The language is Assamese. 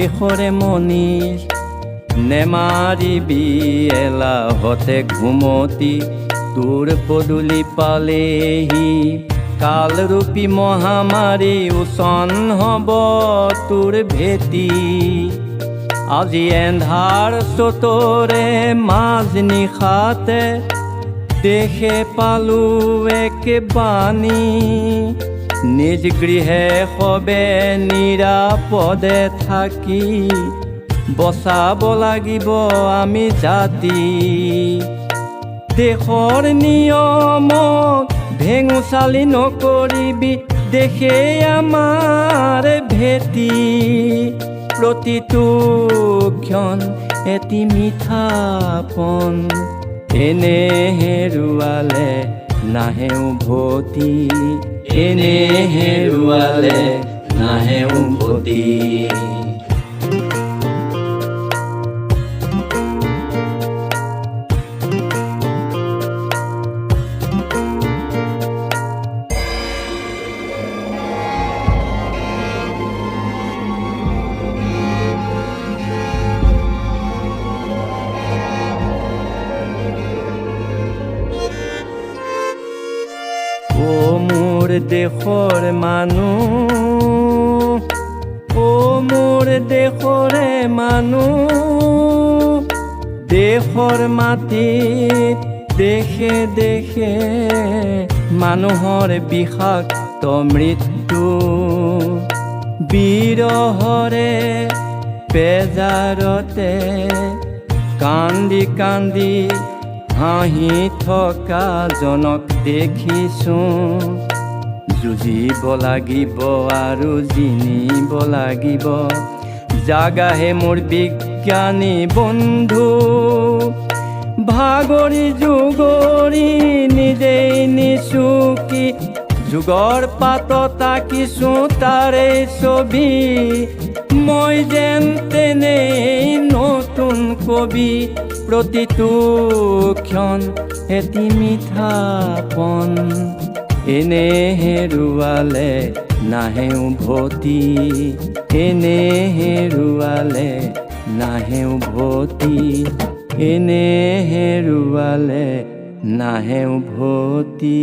দেশৰে মনীষ নেমাৰিবি এলাহতে ঘুমতি তোৰ পদূলি পালেহি কালৰূপী মহামাৰী ওচন হ'ব তোৰ ভেটি আজি এন্ধাৰ চতৰে মাজ নিশাতে দেখে পালো এক বাণী নিজ গৃহে সবে নিৰাপদে থাকি বচাব লাগিব আমি জাতি দেশৰ নিয়মক ভেঙুচালি নকৰিবি দেশে আমাৰ ভেটি প্ৰতিটো ক্ষণ এটি মিঠাপন এনে হেৰুৱালে নাহে উভতি এনে হেৰুৱালে নাহে উভতি মোৰ দেশৰ মানুহ মোৰ দেশৰে মানুহ দেশৰ মাটিত দেশে দেশে মানুহৰ বিষাক্ত মৃত্যু বিৰহৰে বেজাৰতে কান্দি কান্দি হাঁহি থকা জনক দেখিছোঁ যুঁজিব লাগিব আৰু জিনিব লাগিব জাগাহে মোৰ বিজ্ঞানী বন্ধু ভাগৰি যুগৰি নিজেই নিচুকি যুগৰ পাতত আঁকিছোঁ তাৰে ছবি মই যেন তেনেই নতুন কবি প্ৰতিটো ক্ষণ এটি মিঠাপন এনে হেৰুৱালে নাহে উভতি এনে হেৰুৱালে নাহে উভতি এনে হেৰুৱালে নাহে উভতি